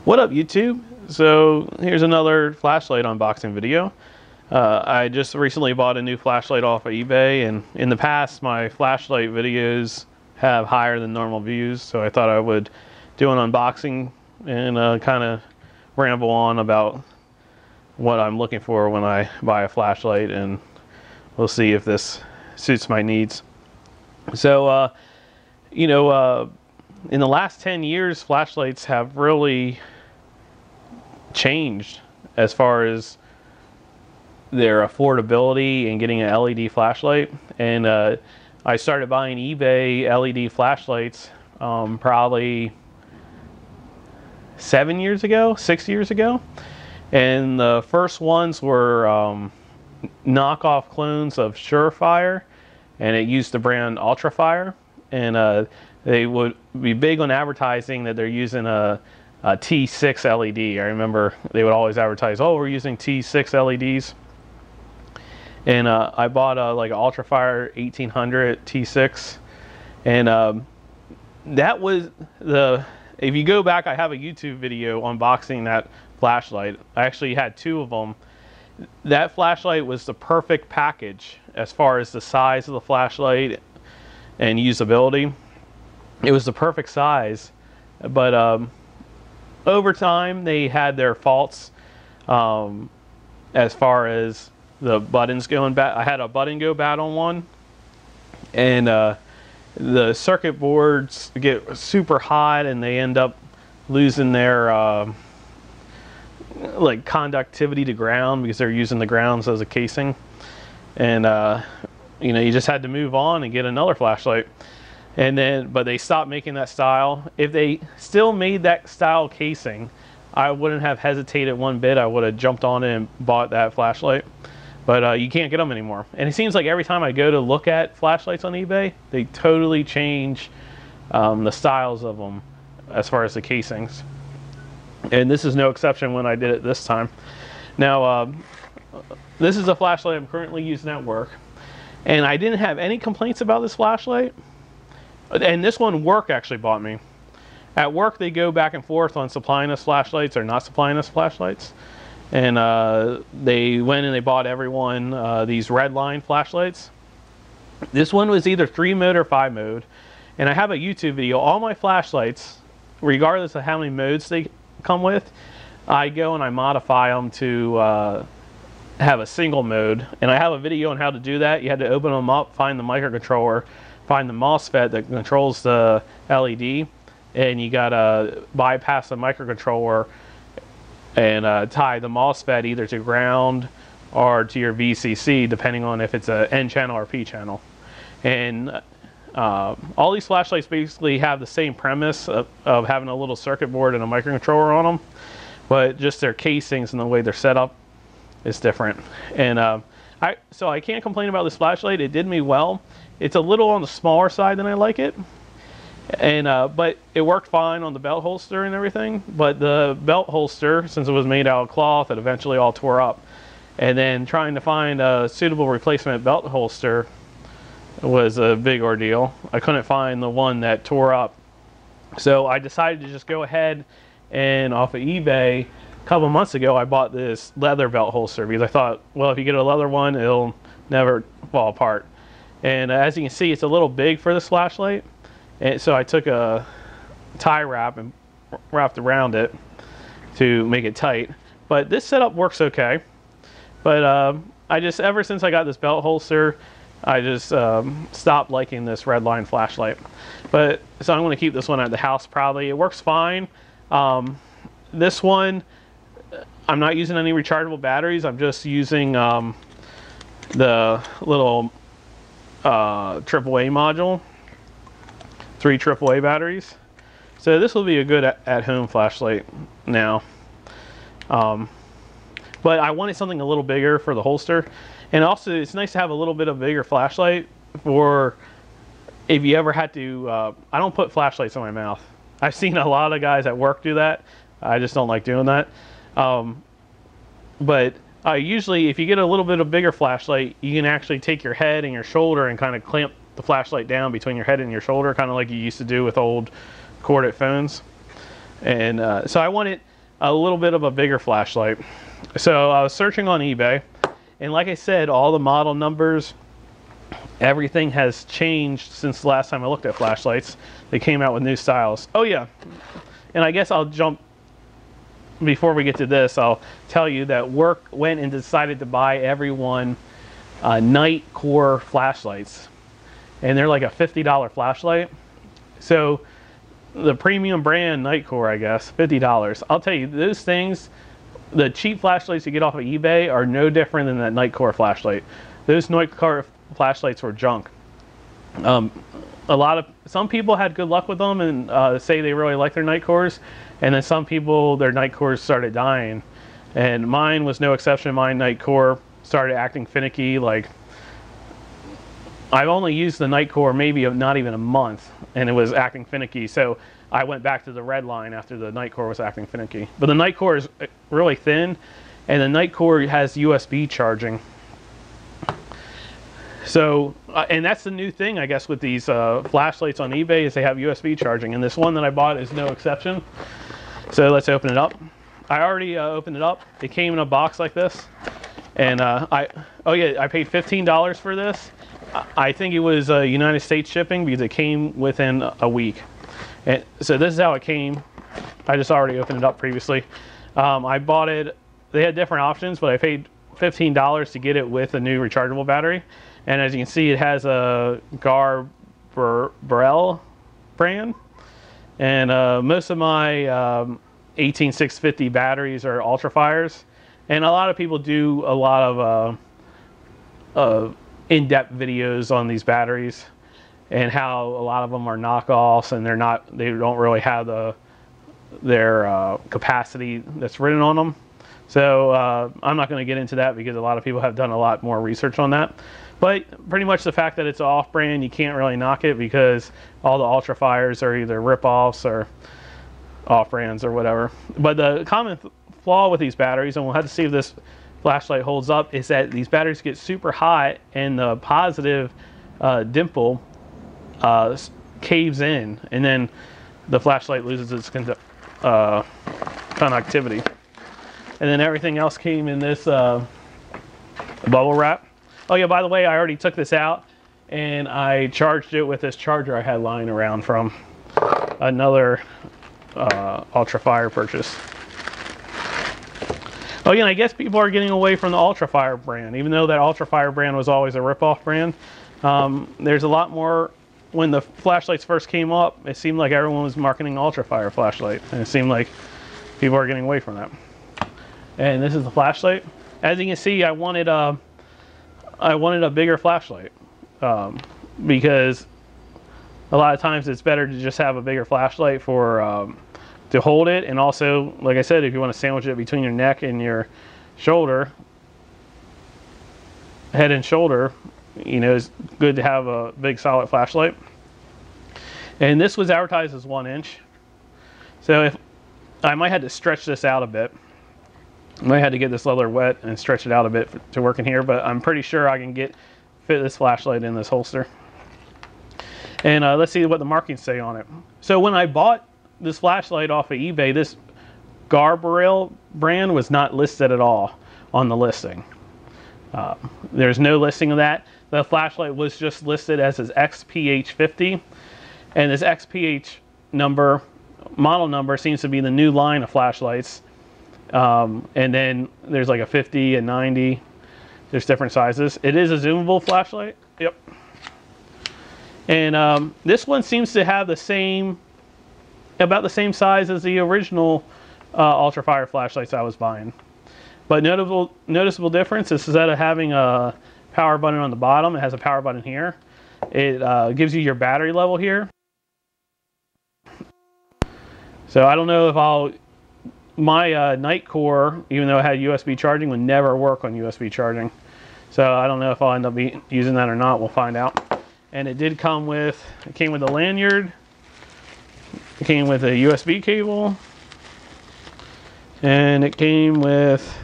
What up, YouTube? So here's another flashlight unboxing video. I just recently bought a new flashlight off of eBay, and in the past my flashlight videos have higher than normal views, so I thought I would do an unboxing and kind of ramble on about what I'm looking for when I buy a flashlight, and we'll see if this suits my needs. So in the last 10 years, flashlights have really changed as far as their affordability and getting an LED flashlight. And I started buying eBay LED flashlights probably 6 years ago. And the first ones were knockoff clones of Surefire, and it used the brand Ultrafire. And they would be big on advertising that they're using a T6 LED. I remember they would always advertise, "Oh, we're using T6 LEDs." And I bought like an Ultrafire 1800 T6, and that was the. If you go back, I have a YouTube video unboxing that flashlight. I actually had two of them. That flashlight was the perfect package as far as the size of the flashlight and usability. It was the perfect size, but over time they had their faults as far as the buttons going bad. I had a button go bad on one, and the circuit boards get super hot and they end up losing their like conductivity to ground because they're using the grounds as a casing. And you just had to move on and get another flashlight. And then, but they stopped making that style. If they still made that style casing, I wouldn't have hesitated one bit. I would have jumped on it and bought that flashlight. But you can't get them anymore. And it seems like every time I go to look at flashlights on eBay, they totally change the styles of them as far as the casings. And this is no exception when I did it this time. Now, this is a flashlight I'm currently using at work. And I didn't have any complaints about this flashlight. And this one, work actually bought me. At work, they go back and forth on supplying us flashlights or not supplying us flashlights. And they went and they bought everyone these red line flashlights. This one was either 3-mode or 5-mode. And I have a YouTube video. All my flashlights, regardless of how many modes they come with, I go and I modify them to have a single mode. And I have a video on how to do that. You had to open them up, find the microcontroller, find the MOSFET that controls the LED, and you gotta bypass the microcontroller and tie the MOSFET either to ground or to your VCC, depending on if it's a N channel or P channel. And all these flashlights basically have the same premise of having a little circuit board and a microcontroller on them, but just their casings and the way they're set up is different. And so I can't complain about this flashlight. It did me well. It's a little on the smaller side than I like it, and but it worked fine on the belt holster and everything. But the belt holster, since it was made out of cloth, it eventually all tore up. And then trying to find a suitable replacement belt holster was a big ordeal. I couldn't find the one that tore up, so I decided to just go ahead and off of eBay a couple months ago I bought this leather belt holster because I thought, well, if you get a leather one, it'll never fall apart. And as you can see, it's a little big for this flashlight, and so I took a tie wrap and wrapped around it to make it tight. But this setup works okay. But I just, ever since I got this belt holster, I just stopped liking this red line flashlight. But so I'm going to keep this one at the house probably. It works fine. This one, I'm not using any rechargeable batteries. I'm just using the little AAA module, 3 AAA batteries. So this will be a good at-home flashlight now. But I wanted something a little bigger for the holster, and also it's nice to have a little bit of bigger flashlight for if you ever had to. I don't put flashlights in my mouth. I've seen a lot of guys at work do that. I just don't like doing that. But usually, if you get a little bit of bigger flashlight, you can actually take your head and your shoulder and kind of clamp the flashlight down between your head and your shoulder, kind of like you used to do with old corded phones. And so I wanted a little bit of a bigger flashlight. So I was searching on eBay, and like I said, all the model numbers, everything has changed since the last time I looked at flashlights. They came out with new styles. Oh yeah, and I guess I'll jump, before we get to this, I'll tell you that work went and decided to buy everyone night core flashlights, and they're like a $50 flashlight. So the premium brand night core, I guess, $50. I'll tell you, those things, the cheap flashlights you get off of eBay are no different than that night core flashlight. Those night core flashlights were junk. Some people had good luck with them and say they really like their night cores, and then some people, their night cores started dying, and mine was no exception. My night core started acting finicky. Like, I've only used the night core maybe not even a month, and it was acting finicky. So I went back to the red line after the night core was acting finicky. But the night core is really thin, and the night core has USB charging. So, and that's the new thing, I guess, with these flashlights on eBay, is they have USB charging, and this one that I bought is no exception. So let's open it up. I already opened it up. It came in a box like this, and I paid $15 for this. I think it was United States shipping because it came within a week. And so this is how it came. I just already opened it up previously. I bought it. They had different options, but I paid $15 to get it with a new rechargeable battery. And as you can see, it has a Burrell brand. And most of my 18650 batteries are ultrafires. And a lot of people do a lot of in-depth videos on these batteries, and how a lot of them are knockoffs, and they don't really have their capacity that's written on them. So I'm not going to get into that because a lot of people have done a lot more research on that. But pretty much the fact that it's off-brand, you can't really knock it because all the ultrafires are either rip-offs or off-brands or whatever. But the common flaw with these batteries, and we'll have to see if this flashlight holds up, is that these batteries get super hot and the positive dimple caves in, and then the flashlight loses its conductivity. And then everything else came in this bubble wrap. Oh yeah, by the way, I already took this out and I charged it with this charger I had lying around from another Ultrafire purchase. Oh yeah, and I guess people are getting away from the Ultrafire brand, even though that Ultrafire brand was always a rip-off brand. There's a lot more. When the flashlights first came up, it seemed like everyone was marketing Ultrafire flashlight, and it seemed like people are getting away from that. And this is the flashlight. As you can see, I wanted a bigger flashlight because a lot of times it's better to just have a bigger flashlight for to hold it, and also, like I said, if you want to sandwich it between your neck and your shoulder, head and shoulder, you know, it's good to have a big solid flashlight. And this was advertised as 1 inch, so if I might have to stretch this out a bit. I might have to get this leather wet and stretch it out a bit to work in here, but I'm pretty sure I can fit this flashlight in this holster. And let's see what the markings say on it. So when I bought this flashlight off of eBay, this Burrell brand was not listed at all on the listing. There's no listing of that. The flashlight was just listed as its XHP50, and this XPH model number seems to be the new line of flashlights. And then there's like a 50 and 90. There's different sizes. It is a zoomable flashlight. Yep. And this one seems to have about the same size as the original Ultrafire flashlights I was buying. But noticeable difference is, instead of having a power button on the bottom, it has a power button here. It gives you your battery level here. So I don't know if my night core, even though it had USB charging, would never work on USB charging. So I don't know if I'll end up using that or not. We'll find out. And it came with a lanyard. It came with a USB cable. And it came with,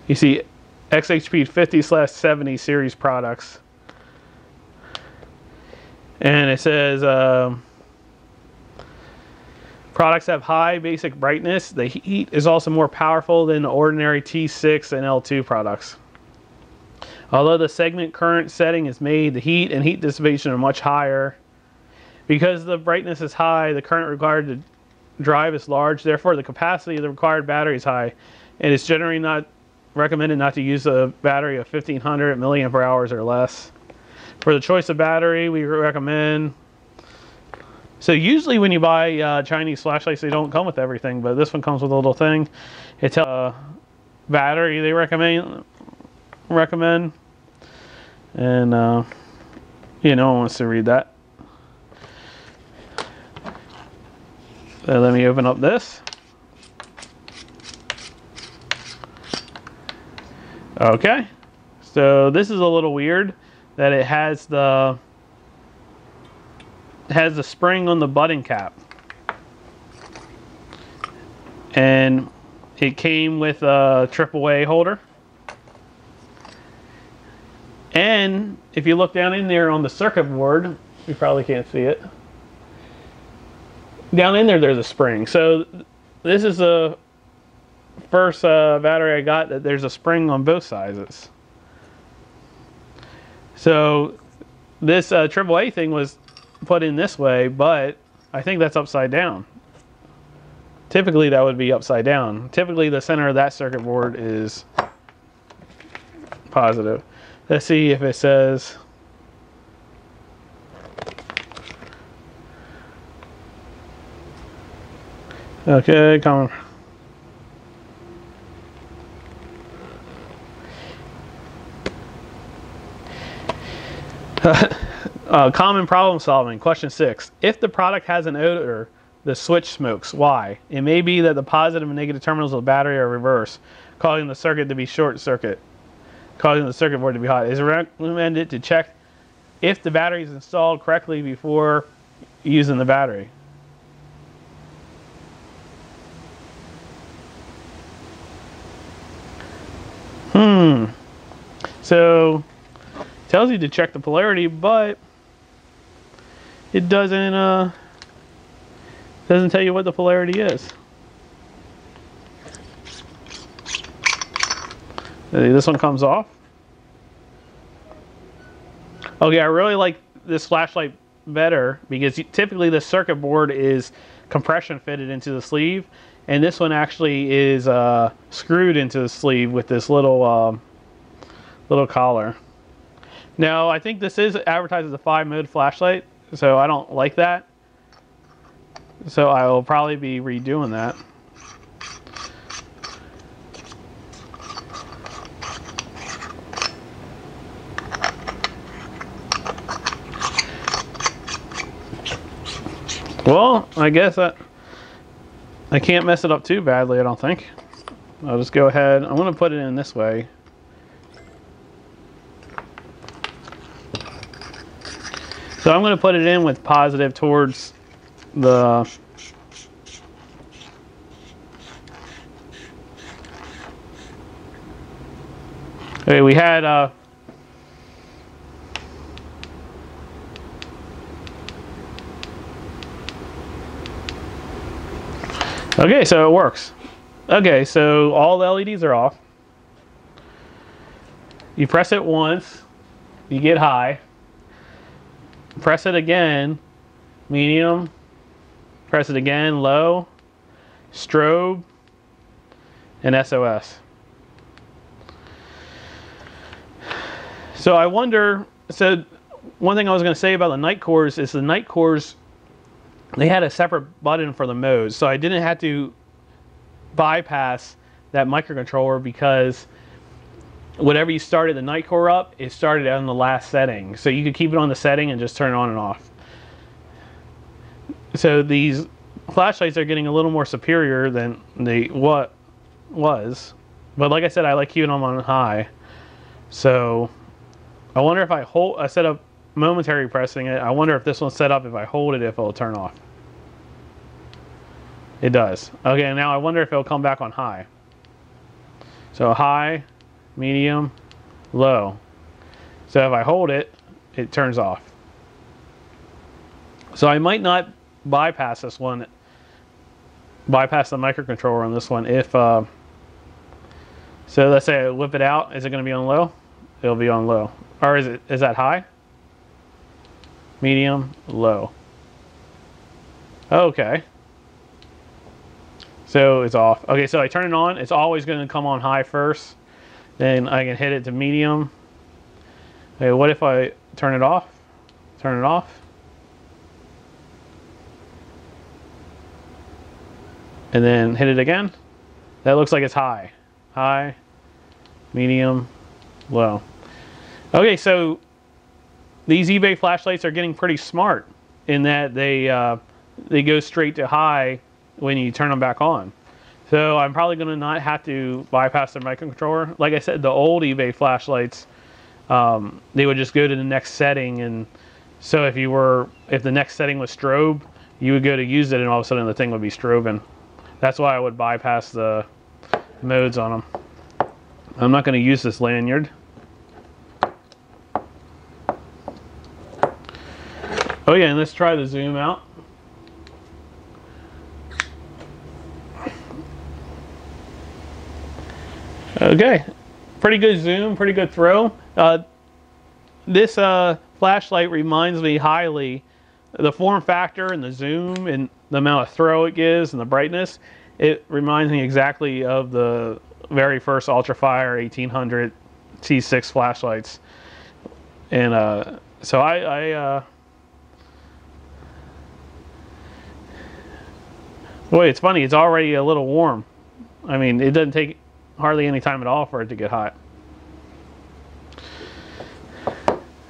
you see, XHP50/70 series products. And it says Products have high basic brightness. The heat is also more powerful than the ordinary T6 and L2 products. Although the segment current setting is made, the heat and heat dissipation are much higher. Because the brightness is high, the current required to drive is large. Therefore, the capacity of the required battery is high. And it's generally not recommended not to use a battery of 1500 milliamp hours or less. For the choice of battery, we recommend... So usually when you buy Chinese flashlights, they don't come with everything, but this one comes with a little thing. It tells battery they recommend, and you know, no one wants to read that. So let me open up this. Okay, so this is a little weird that it has the spring on the button cap, and it came with a AAA holder. And if you look down in there on the circuit board, you probably can't see it. Down in there, there's a spring. So this is the first battery I got that there's a spring on both sizes. So this AAA thing was put in this way, but I think that's upside down. Typically that would be upside down. Typically the center of that circuit board is positive. Let's see if it says okay, common. Common problem solving. Question 6. If the product has an odor, the switch smokes. Why? It may be that the positive and negative terminals of the battery are reversed, causing the circuit to be short circuit, causing the circuit board to be hot. It is recommended to check if the battery is installed correctly before using the battery. So it tells you to check the polarity, but it doesn't tell you what the polarity is. This one comes off. Okay, I really like this flashlight better because typically the circuit board is compression fitted into the sleeve, and this one actually is screwed into the sleeve with this little collar. Now, I think this is advertised as a 5-mode flashlight, so I don't like that. So I will probably be redoing that. Well, I guess I can't mess it up too badly, I don't think. I'll just go ahead. I'm going to put it in this way. So I'm going to put it in with positive towards the okay, we had okay, so it works. Okay, so all the LEDs are off. You press it once, you get high. Press it again, medium. Press it again, low, strobe, and SOS. So I wonder, so one thing I was going to say about the night cores is the night cores, they had a separate button for the modes. So I didn't have to bypass that microcontroller because whatever you started the night core up, it started on the last setting. So you could keep it on the setting and just turn it on and off. So these flashlights are getting a little more superior than what was. But like I said, I like keeping them on high. So I wonder if I set up momentary pressing it. I wonder if this one's set up if I hold it, if it'll turn off. It does. Okay, now I wonder if it'll come back on high. So high, medium, low. So if I hold it, it turns off. So I might not bypass this one bypass the microcontroller on this one. If so, let's say I whip it out. Is it going to be on low? It'll be on low. Or is that high? Medium, low. Okay. So it's off. Okay, so I turn it on. It's always going to come on high first. Then I can hit it to medium. Okay, what if I turn it off? Turn it off. And then hit it again. That looks like it's high. High, medium, low. Okay, so these eBay flashlights are getting pretty smart in that they go straight to high when you turn them back on. So I'm probably going to not have to bypass the microcontroller. Like I said, the old eBay flashlights, they would just go to the next setting, and so if the next setting was strobe, you would go to use it, and all of a sudden the thing would be strobing. That's why I would bypass the modes on them. I'm not going to use this lanyard. Oh yeah, and let's try the zoom out. Okay, pretty good zoom, pretty good throw. This flashlight reminds me highly, the form factor and the zoom and the amount of throw it gives and the brightness, it reminds me exactly of the very first Ultrafire 1800 T6 flashlights. And so boy, it's funny, it's already a little warm. I mean, it doesn't take hardly any time at all for it to get hot.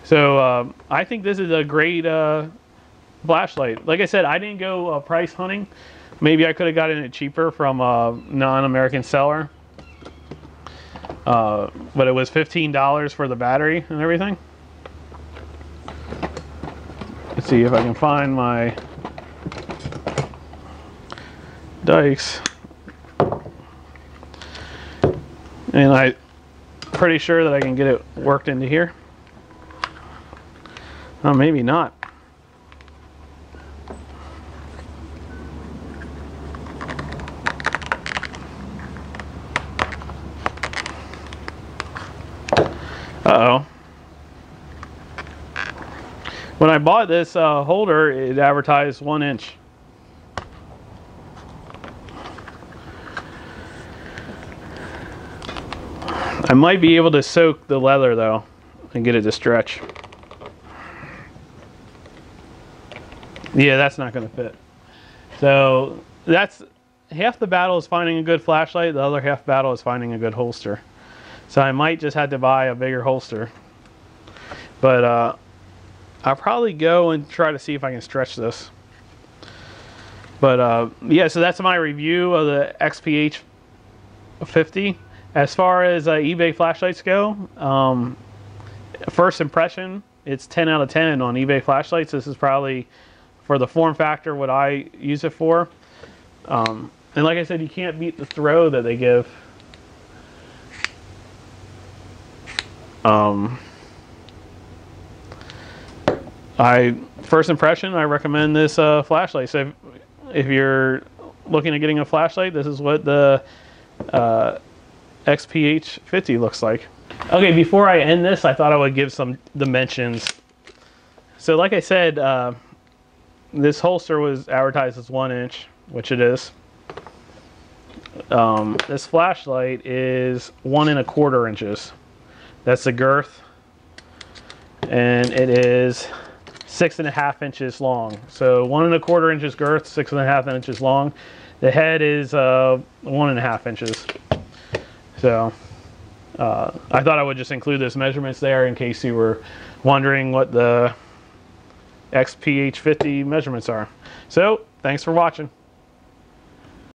So I think this is a great flashlight. Like I said, I didn't go price hunting. Maybe I could have gotten it cheaper from a non-American seller. But it was $15 for the battery and everything. Let's see if I can find my dice. And I'm pretty sure that I can get it worked into here. Oh, maybe not. Uh-oh. When I bought this holder, it advertised 1 inch. I might be able to soak the leather though and get it to stretch. Yeah, that's not going to fit. So that's half the battle is finding a good flashlight. The other half battle is finding a good holster. So I might just have to buy a bigger holster. But I'll probably go and try to see if I can stretch this. But yeah, so that's my review of the XHP50. As far as eBay flashlights go, first impression, it's 10 out of 10 on eBay flashlights. This is probably, for the form factor, what I use it for. And like I said, you can't beat the throw that they give. First impression, I recommend this flashlight. So if you're looking at getting a flashlight, this is what the XHP50 looks like. Okay, before I end this, I thought I would give some dimensions. So like I said, this holster was advertised as 1 inch, which it is. This flashlight is 1 1/4 inches. That's the girth. And it is 6.5 inches long. So 1 1/4 inches girth, 6.5 inches long. The head is 1.5 inches. So I thought I would just include those measurements there in case you were wondering what the XHP50 measurements are. So thanks for watching.